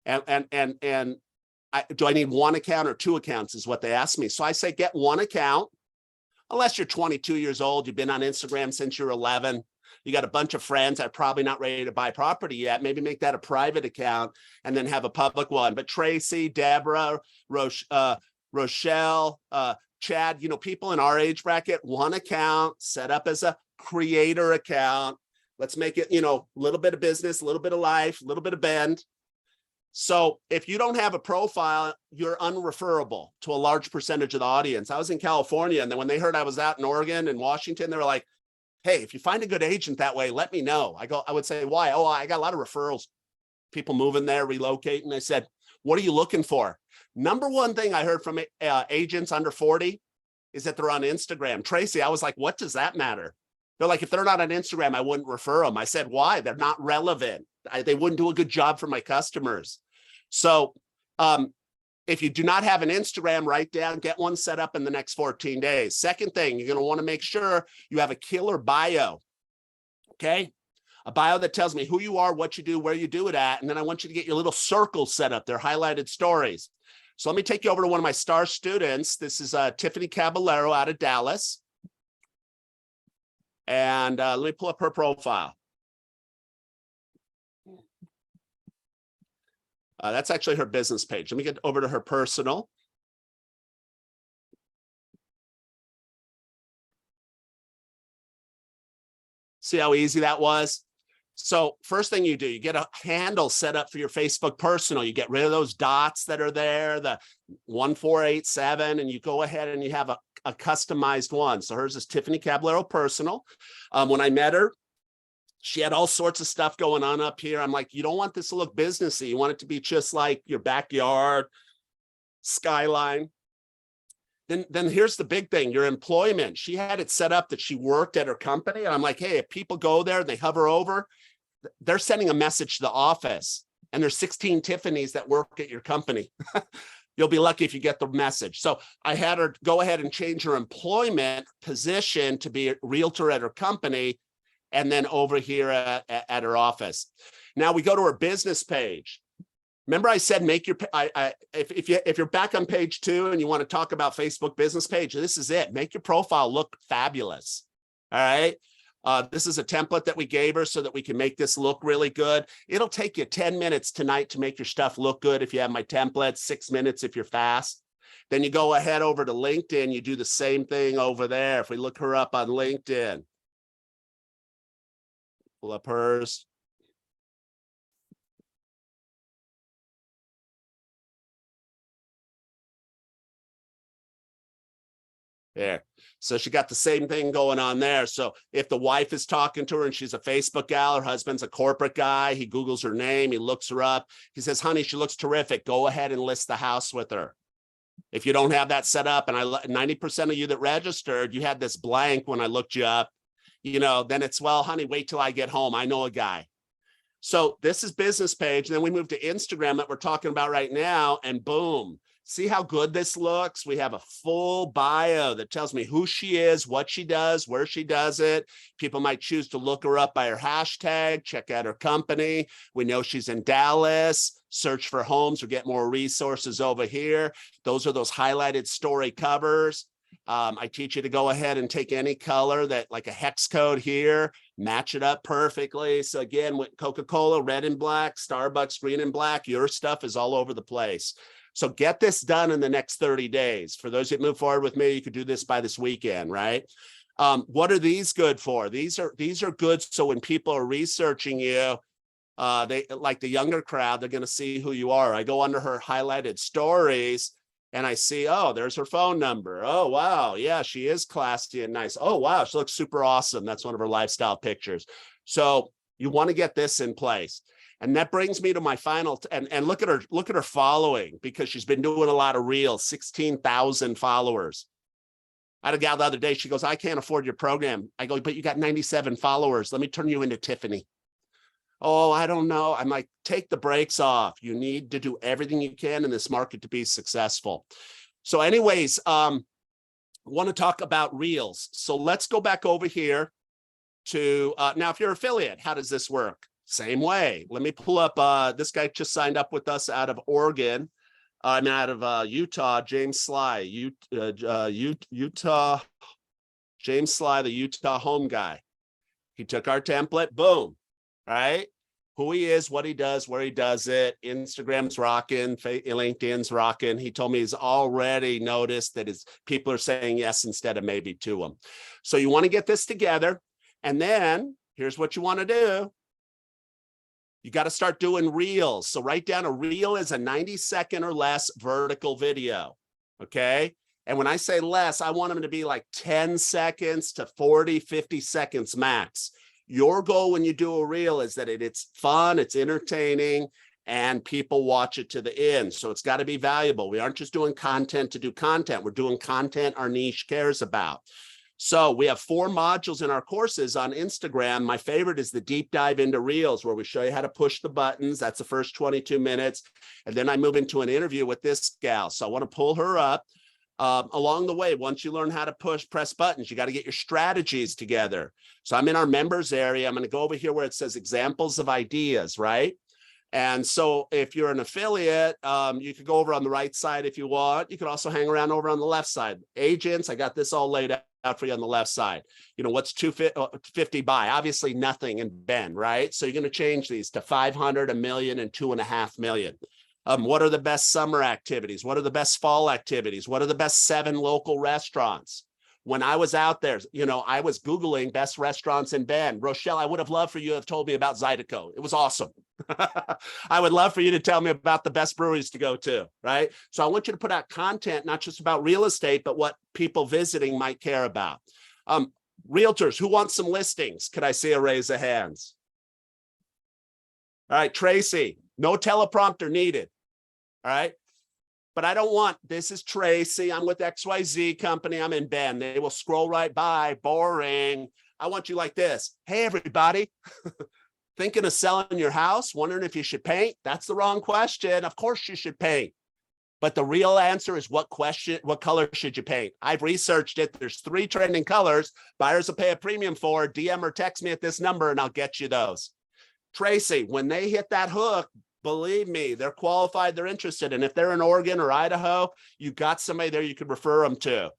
Do I need one account or 2 accounts is what they ask me. So I say, get one account, unless you're 22 years old, you've been on Instagram since you're 11, you got a bunch of friends that are probably not ready to buy property yet, maybe make that a private account and then have a public one. But Tracy, Deborah, Rochelle, Chad, you know, people in our age bracket, one account set up as a creator account. Let's make it, you know, a little bit of business, a little bit of life, a little bit of bend. So if you don't have a profile, you're unreferable to a large percentage of the audience. I was in California, and then when they heard I was out in Oregon and Washington, they were like, hey, if you find a good agent that way, let me know. I would say, why? Oh, I got a lot of referrals. People moving there, relocating. I said, what are you looking for? Number one thing I heard from agents under 40 is that they're on Instagram. Tracy, I was like, what does that matter? They're like, if they're not on Instagram, I wouldn't refer them. I said, why? They're not relevant. They wouldn't do a good job for my customers. So if you do not have an Instagram, write down, get one set up in the next 14 days. Second thing, you're going to want to make sure you have a killer bio. Okay. A bio that tells me who you are, what you do, where you do it at. And then I want you to get your little circles set up. They're highlighted stories. So let me take you over to one of my star students. This is Tiffany Caballero out of Dallas. And let me pull up her profile. That's actually her business page. Let me get over to her personal. See how easy that was? So first thing you do, you get a handle set up for your Facebook personal. You get rid of those dots that are there, the 1487, and you go ahead and you have a customized one. So hers is Tiffany Caballero personal. When I met her, she had all sorts of stuff going on up here. I'm like, you don't want this to look businessy. You want it to be just like your backyard, skyline. Then here's the big thing, your employment. She had it set up that she worked at her company. And I'm like, hey, if people go there and they hover over, they're sending a message to the office. And there's 16 Tiffanys that work at your company. You'll be lucky if you get the message. So I had her go ahead and change her employment position to be a realtor at her company, and then over here at her office. Now we go to her business page. Remember I said, make your, if you're back on page 2 and you want to talk about Facebook business page, this is it. Make your profile look fabulous. All right. This is a template that we gave her so that we can make this look really good. It'll take you 10 minutes tonight to make your stuff look good. If you have my template, 6 minutes if you're fast. Then you go ahead over to LinkedIn. You do the same thing over there. If we look her up on LinkedIn, Pull up hers. There. So she got the same thing going on there. So if the wife is talking to her and she's a Facebook gal, her husband's a corporate guy, he Googles her name, he looks her up. He says, honey, she looks terrific. Go ahead and list the house with her. If you don't have that set up, and 90% of you that registered, you had this blank when I looked you up, then it's, well, honey, wait till I get home. I know a guy. So this is business page. And then we move to Instagram that we're talking about right now, and boom. See how good this looks? We have a full bio that tells me who she is, what she does, where she does it. People might choose to look her up by her hashtag, check out her company. We know she's in Dallas, search for homes or get more resources over here. Those are those highlighted story covers. I teach you to go ahead and take any color that, like a hex code here, match it up perfectly. So again, with Coca-Cola, red and black, Starbucks, green and black, your stuff is all over the place. So get this done in the next 30 days. For those that move forward with me, you could do this by this weekend, right? What are these good for? These are good. So when people are researching you, they, like the younger crowd, they're going to see who you are. I go under her highlighted stories and I see, oh, there's her phone number. Oh, wow. Yeah, she is classy and nice. Oh, wow. She looks super awesome. That's one of her lifestyle pictures. So you want to get this in place. And that brings me to my final, and look at her following, because she's been doing a lot of reels, 16,000 followers. I had a gal the other day, she goes, I can't afford your program. I go, but you got 97 followers. Let me turn you into Tiffany. Oh, I don't know. I'm like, take the brakes off. You need to do everything you can in this market to be successful. So anyways, I want to talk about reels. So let's go back over here to, now if you're an affiliate, how does this work? Same way. Let me pull up, this guy just signed up with us out of Oregon. I'm out of Utah, James Sly, Utah, James Sly, the Utah home guy. He took our template, boom, right? Who he is, what he does, where he does it. Instagram's rocking, LinkedIn's rocking. He told me he's already noticed that his people are saying yes instead of maybe to him. So you want to get this together. And then here's what you want to do. You got to start doing reels. So write down a reel is a 90-second or less vertical video. Okay. And when I say less, I want them to be like 10 seconds to 40, 50 seconds max. Your goal when you do a reel is that it's fun, it's entertaining, and people watch it to the end. So it's got to be valuable. We aren't just doing content to do content. We're doing content our niche cares about. So we have 4 modules in our courses on Instagram. My favorite is the deep dive into reels, where we show you how to push the buttons. That's the first 22 minutes. And then I move into an interview with this gal. So I want to pull her up. Along the way, once you learn how to press buttons, you got to get your strategies together. So I'm in our members area. I'm going to go over here where it says examples of ideas, right? And so if you're an affiliate, you could go over on the right side if you want. You could also hang around over on the left side. Agents, I got this all laid out for you on the left side. You know, what's 250 by? Obviously nothing in Ben, right? So you're going to change these to 500, 1 million, and 2.5 million. What are the best summer activities? What are the best fall activities? What are the best 7 local restaurants? When I was out there, you know, I was Googling best restaurants in Bend. Rochelle, I would have loved for you to have told me about Zydeco. It was awesome. I would love for you to tell me about the best breweries to go to, right? So I want you to put out content, not just about real estate, but what people visiting might care about. Realtors, who wants some listings? Could I see a raise of hands? All right, Tracy, no teleprompter needed. All right. But I don't want, this is Tracy. I'm with XYZ company. I'm in Bend. They will scroll right by. Boring. I want you like this. Hey, everybody. Thinking of selling your house? Wondering if you should paint? That's the wrong question. Of course you should paint. But the real answer is what color should you paint? I've researched it. There's 3 trending colors. Buyers will pay a premium for. DM or text me at this number and I'll get you those. Tracy, when they hit that hook, believe me, they're qualified, they're interested. And if they're in Oregon or Idaho, you got somebody there you could refer them to.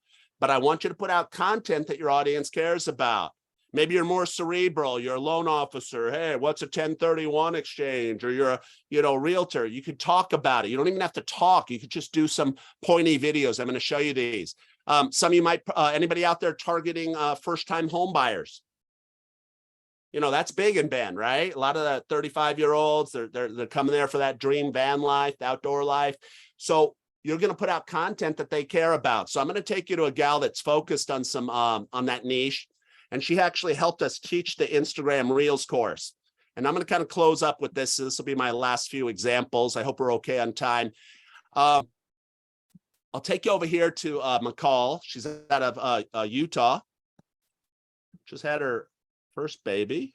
But I want you to put out content that your audience cares about. Maybe you're more cerebral, you're a loan officer. Hey, what's a 1031 exchange? Or you're a realtor. You could talk about it. You don't even have to talk. You could just do some pointy videos. I'm going to show you these. Some of you might, anybody out there targeting first-time home buyers? You know, that's big in Bend, right? A lot of the 35-year-olds, they're coming there for that dream van life, the outdoor life. So you're going to put out content that they care about. So I'm going to take you to a gal that's focused on some on that niche. And she actually helped us teach the Instagram Reels course. And I'm going to kind of close up with this. So this will be my last few examples. I hope we're okay on time. I'll take you over here to McCall. She's out of Utah. Just had her first baby.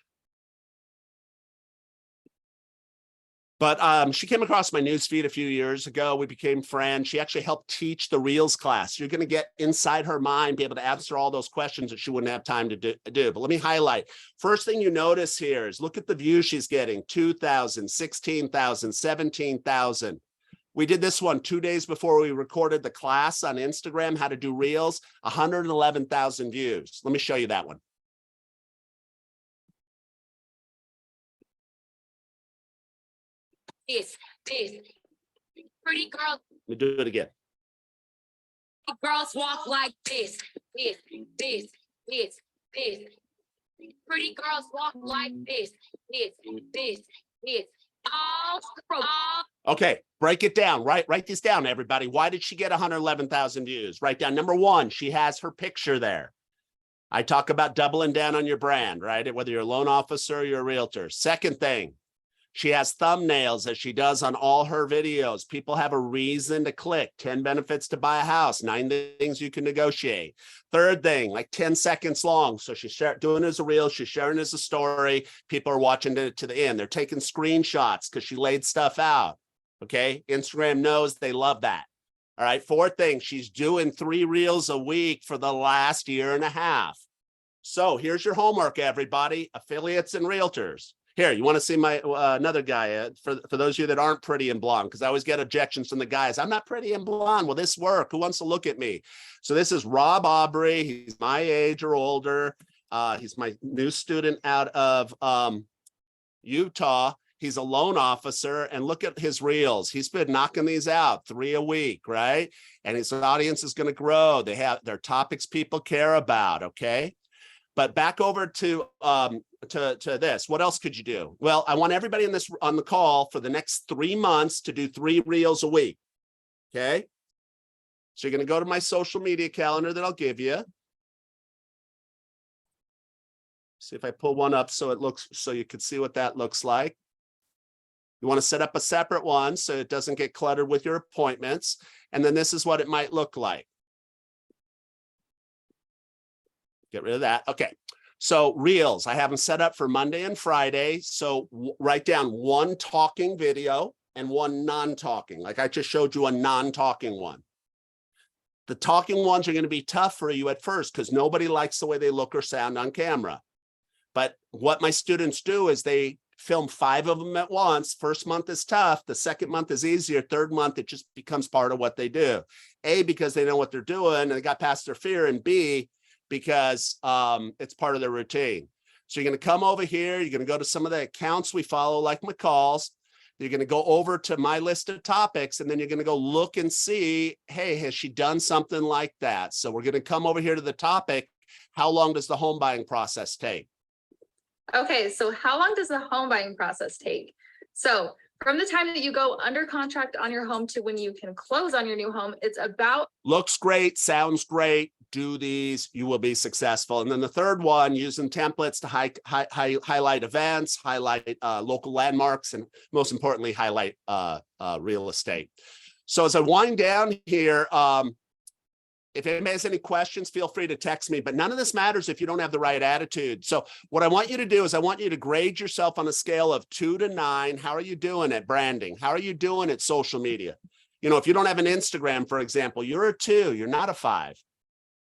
But she came across my newsfeed a few years ago. We became friends. She actually helped teach the Reels class. You're going to get inside her mind, be able to answer all those questions that she wouldn't have time to do. But let me highlight. First thing you notice here is look at the views she's getting, 2,000, 16,000, 17,000. We did this one 2 days before we recorded the class on Instagram, how to do Reels, 111,000 views. Let me show you that one. This, pretty girl. Let me do it again. Girls walk like this. Pretty girls walk like this. All. Okay, break it down. Write this down, everybody. Why did she get 111,000 views? Write down number one, she has her picture there. I talk about doubling down on your brand, right? Whether you're a loan officer or you're a realtor. Second thing, she has thumbnails as she does on all her videos. People have a reason to click. 10 benefits to buy a house, 9 things you can negotiate. Third thing, like 10 seconds long. So she's doing it as a reel. She's sharing it as a story. People are watching it to the end. They're taking screenshots because she laid stuff out. Okay. Instagram knows they love that. All right. Fourth thing, she's doing 3 reels a week for the last year and a half. So here's your homework, everybody, affiliates and realtors. Here, you want to see my another guy for those of you that aren't pretty and blonde, because I always get objections from the guys. I'm not pretty and blonde. Will this work? Who wants to look at me? So this is Rob Aubrey. He's my age or older. He's my new student out of Utah. He's a loan officer, and look at his reels. He's been knocking these out 3 a week, right? And his audience is going to grow. They have their topics people care about. Okay. But back over to this. What else could you do? Well, I want everybody on the call for the next 3 months to do 3 reels a week. Okay. So you're going to go to my social media calendar that I'll give you. See if I pull one up so you can see what that looks like. You want to set up a separate one so it doesn't get cluttered with your appointments. And then this is what it might look like. Get rid of that. Okay. So reels, I have them set up for Monday and Friday. So write down 1 talking video and 1 non-talking. Like I just showed you a non-talking one. The talking ones are going to be tough for you at first because nobody likes the way they look or sound on camera. But what my students do is they film 5 of them at once. First month is tough. The second month is easier. Third month, it just becomes part of what they do. A, because they know what they're doing and they got past their fear, and B, because it's part of their routine. So you're going to come over here. You're going to go to some of the accounts we follow, like McCall's. You're going to go over to my list of topics, and then you're going to go look and see, hey, has she done something like that? So we're going to come over here to the topic. How long does the home buying process take? Okay, so how long does the home buying process take? So from the time that you go under contract on your home to when you can close on your new home, it's about... Looks great, sounds great. Do these, you will be successful. And then the third one, using templates to highlight events, highlight local landmarks, and most importantly, highlight real estate. So as I wind down here, if anybody has any questions, feel free to text me, but none of this matters if you don't have the right attitude. So what I want you to do is I want you to grade yourself on a scale of 2 to 9. How are you doing at branding? How are you doing at social media? You know, if you don't have an Instagram, for example, you're a 2, you're not a 5,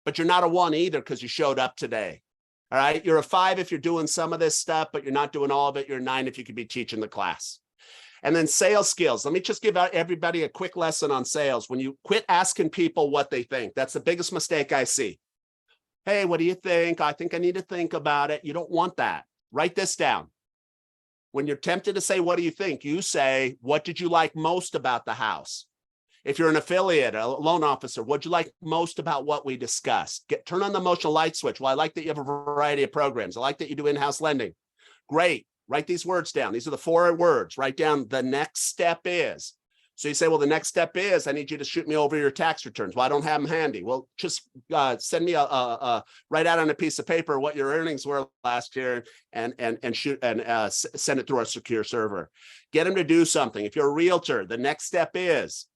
but you're not a 1 either because you showed up today. All right. You're a 5 if you're doing some of this stuff, but you're not doing all of it. You're a 9 if you could be teaching the class. And then sales skills. Let me just give out everybody a quick lesson on sales. When you quit asking people what they think, that's the biggest mistake I see. Hey, what do you think? I think I need to think about it. You don't want that. Write this down. When you're tempted to say, what do you think? You say, what did you like most about the house? If you're an affiliate, a loan officer, what'd you like most about what we discussed? Turn on the emotional light switch. Well, I like that you have a variety of programs. I like that you do in-house lending. Great. Write these words down. These are the 4 words. Write down the next step is. So you say, well, the next step is I need you to shoot me over your tax returns. Well, I don't have them handy. Well, just send me write out on a piece of paper what your earnings were last year and send it through our secure server. Get them to do something. If you're a realtor, the next step is,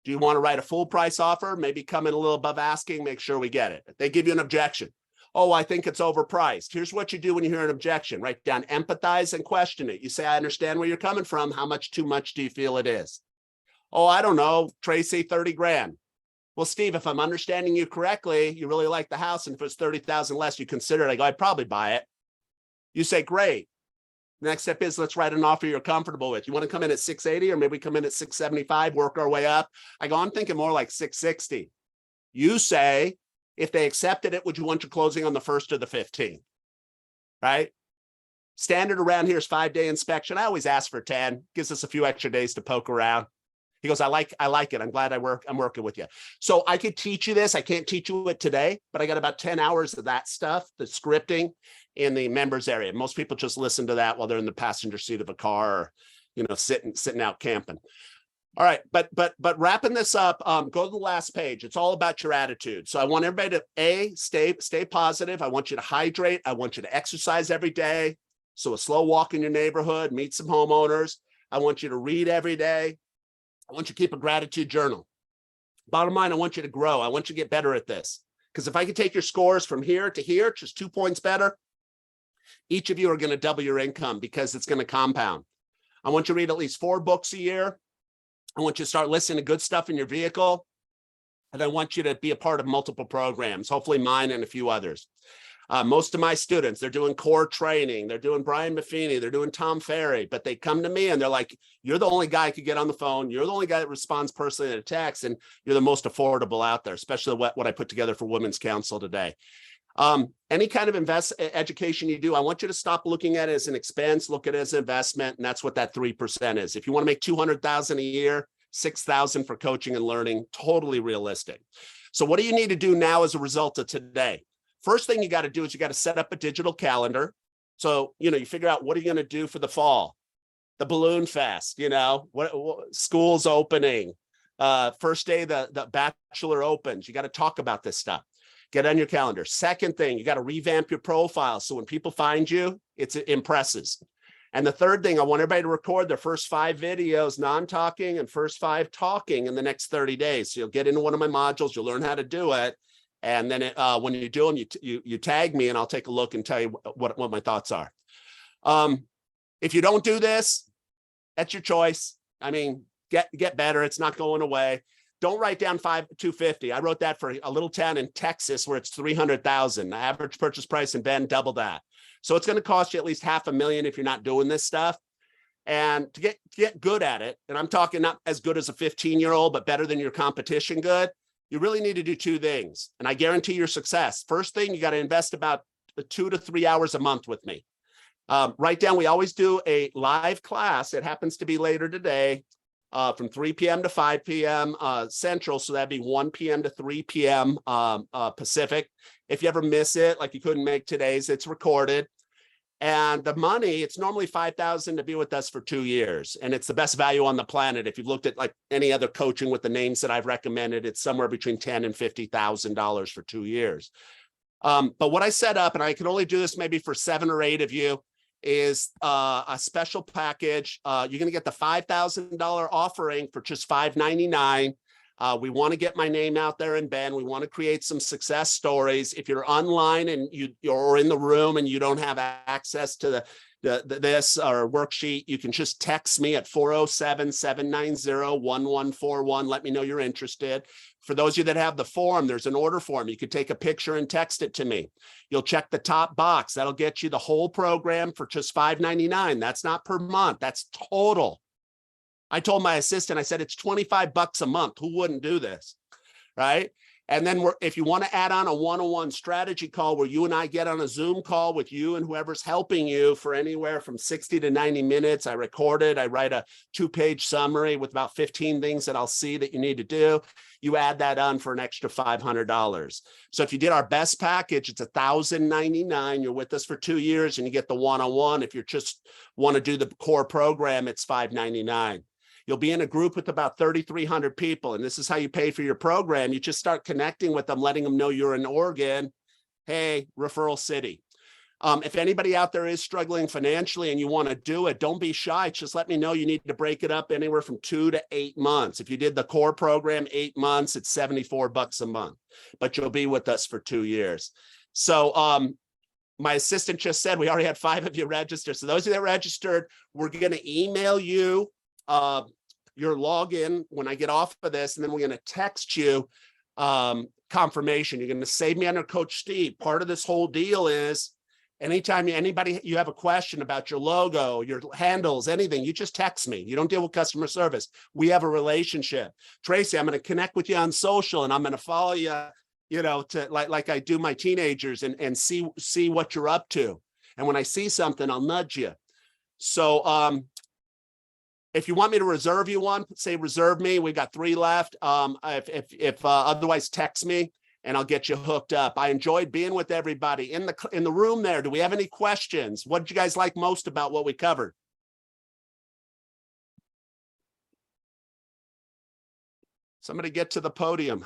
do you want to write a full price offer? Maybe come in a little above asking, make sure we get it. They give you an objection. Oh, I think it's overpriced. Here's what you do when you hear an objection. Write down, empathize, and question it. You say, I understand where you're coming from. How much too much do you feel it is? Oh, I don't know, Tracy, 30 grand. Well, Steve, if I'm understanding you correctly, you really like the house. And if it's 30,000 less, you consider it. I go, I'd probably buy it. You say, great. The next step is let's write an offer you're comfortable with. You want to come in at 680 or maybe come in at 675, work our way up. I go, I'm thinking more like 660. You say, if they accepted it, would you want your closing on the 1st or the 15th? Right? Standard around here is 5-day inspection. I always ask for 10. Gives us a few extra days to poke around. He goes, I like it. I'm glad I'm working with you. So I could teach you this. I can't teach you it today, but I got about 10 hours of that stuff, the scripting in the members area. Most people just listen to that while they're in the passenger seat of a car or, sitting out camping. All right, but wrapping this up, go to the last page. It's all about your attitude. So I want everybody to stay positive. I want you to hydrate. I want you to exercise every day. So a slow walk in your neighborhood, meet some homeowners. I want you to read every day. I want you to keep a gratitude journal. Bottom line, I want you to grow. I want you to get better at this. Because if I could take your scores from here to here, just 2 points better, each of you are going to double your income because it's going to compound. I want you to read at least 4 books a year. I want you to start listening to good stuff in your vehicle. And I want you to be a part of multiple programs, hopefully mine and a few others. Most of my students, they're doing core training. They're doing Brian Buffini. They're doing Tom Ferry. But they come to me and they're like, you're the only guy who could get on the phone. You're the only guy that responds personally to text. And you're the most affordable out there, especially what I put together for Women's Council today. Any kind of education you do, I want you to stop looking at it as an expense, look at it as an investment. And that's what that 3% is. If you want to make $200,000 a year, $6,000 for coaching and learning, totally realistic. So what do you need to do now as a result of today? First thing you got to do is you got to set up a digital calendar. So, you figure out what are you going to do for the fall, the balloon fest, what school's opening, first day, the bachelor opens. You got to talk about this stuff. Get on your calendar. Second thing, you got to revamp your profile. So when people find you, it impresses. And the third thing, I want everybody to record their first 5 videos, non-talking, and first 5 talking in the next 30 days. So you'll get into one of my modules, you'll learn how to do it. And then when you do them, you tag me and I'll take a look and tell you what my thoughts are. If you don't do this, that's your choice. I mean, get better. It's not going away. Don't write down 250. I wrote that for a little town in Texas where it's 300,000. The average purchase price in Bend, double that. So it's going to cost you at least $500,000 if you're not doing this stuff. And to get good at it, and I'm talking not as good as a 15-year-old, but better than your competition good, you really need to do 2 things. And I guarantee your success. First thing, you got to invest about 2 to 3 hours a month with me. Write down, we always do a live class. It happens to be later today from 3 p.m. to 5 p.m. Central. So that'd be 1 p.m. to 3 p.m. Pacific. If you ever miss it, like you couldn't make today's, it's recorded. And the money, it's normally $5,000 to be with us for 2 years. And it's the best value on the planet. If you've looked at like any other coaching with the names that I've recommended, it's somewhere between $10,000 and $50,000 for 2 years. But what I set up, and I can only do this maybe for 7 or 8 of you, is a special package. You're going to get the $5,000 offering for just $599. We want to get my name out there in Bend. We want to create some success stories. If you're online and you're in the room and you don't have access to this or worksheet, you can just text me at 407-790-1141. Let me know you're interested. For those of you that have the form, there's an order form. You could take a picture and text it to me. You'll check the top box. That'll get you the whole program for just $599. That's not per month. That's total. I told my assistant, I said, it's $25 a month. Who wouldn't do this? Right? And then if you want to add on a one-on-one strategy call where you and I get on a Zoom call with you and whoever's helping you for anywhere from 60 to 90 minutes, I record it. I write a 2-page summary with about 15 things that I'll see that you need to do. You add that on for an extra $500. So if you did our best package, it's $1,099. You're with us for 2 years and you get the one-on-one. If you just want to do the core program, it's $599. You'll be in a group with about 3,300 people, and this is how you pay for your program. You just start connecting with them, letting them know you're in Oregon. Hey, referral city. If anybody out there is struggling financially and you want to do it, don't be shy. Just let me know. You need to break it up anywhere from 2 to 8 months. If you did the core program 8 months, it's $74 a month, but you'll be with us for 2 years. So my assistant just said we already had 5 of you registered. So those of you that registered, we're going to email you your login when I get off of this, and then we're going to text you confirmation. You're going to save me under Coach Steve. Part of this whole deal is anytime you have a question about your logo, your handles, anything, you just text me. You don't deal with customer service. We have a relationship. Tracy, I'm going to connect with you on social, and I'm going to follow you, to like I do my teenagers and see what you're up to. And when I see something, I'll nudge you. So if you want me to reserve you one, say reserve me. We've got 3 left. If otherwise, text me and I'll get you hooked up. I enjoyed being with everybody in the room there. Do we have any questions? What did you guys like most about what we covered? Somebody get to the podium.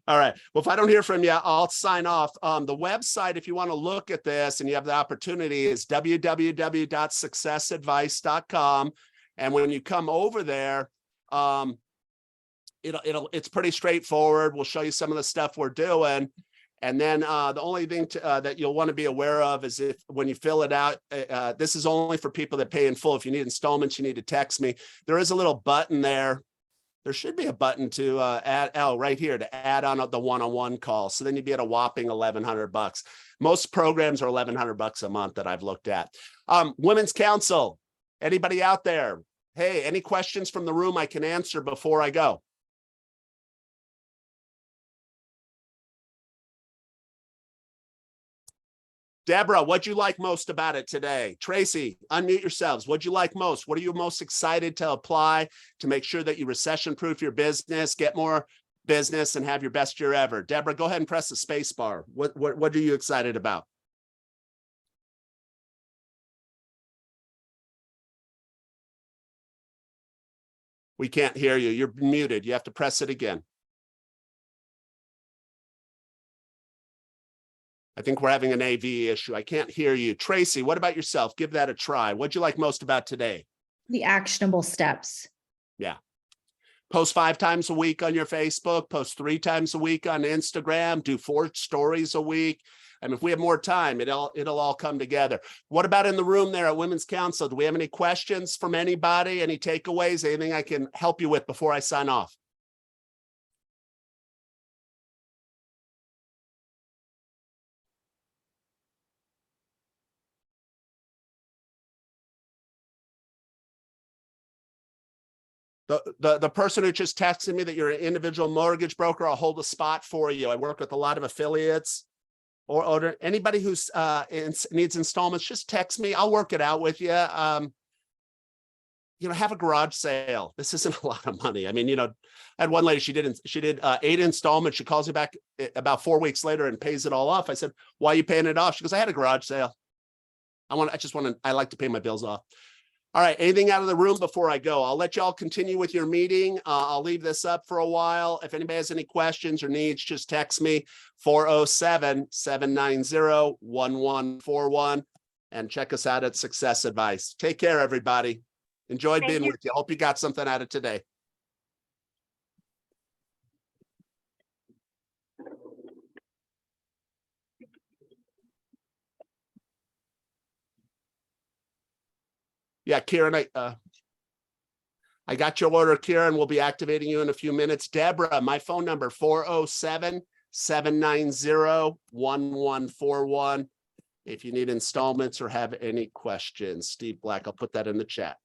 All right. Well, if I don't hear from you, I'll sign off. The website, if you want to look at this and you have the opportunity, is www.successadvice.com. And when you come over there, it's pretty straightforward. We'll show you some of the stuff we're doing. And then the only thing that you'll want to be aware of is if when you fill it out, this is only for people that pay in full. If you need installments, you need to text me. There is a little button there. There should be a button to add right here to add on the one-on-one call. So then you'd be at a whopping $1,100. Most programs are $1,100 a month that I've looked at. Women's Council, anybody out there? Hey, any questions from the room I can answer before I go? Deborah, what'd you like most about it today? Tracy, unmute yourselves. What'd you like most? What are you most excited to apply to make sure that you recession-proof your business, get more business, and have your best year ever? Deborah, go ahead and press the space bar. What are you excited about? We can't hear you. You're muted. You have to press it again. I think we're having an AV issue. I can't hear you. Tracy, what about yourself? Give that a try. What'd you like most about today? The actionable steps. Yeah. Post 5 times a week on your Facebook, post 3 times a week on Instagram, do 4 stories a week. And if we have more time, it'll all come together. What about in the room there at Women's Council? Do we have any questions from anybody? Any takeaways? Anything I can help you with before I sign off? The person who just texted me that you're an individual mortgage broker, I'll hold a spot for you. I work with a lot of affiliates or anybody who's needs installments, just text me. I'll work it out with you. Have a garage sale. This isn't a lot of money. I mean, I had one lady, she did 8 installments. She calls me back about 4 weeks later and pays it all off. I said, why are you paying it off? She goes, I had a garage sale. I like to pay my bills off. All right, anything out of the room before I go? I'll let y'all continue with your meeting. I'll leave this up for a while. If anybody has any questions or needs, just text me 407-790-1141 and check us out at Success Advice. Take care, everybody. Enjoyed being with you. Hope you got something out of today. Yeah, Kieran, I got your order, Kieran. We'll be activating you in a few minutes. Deborah, my phone number, 407-790-1141. If you need installments or have any questions, Steve Black, I'll put that in the chat.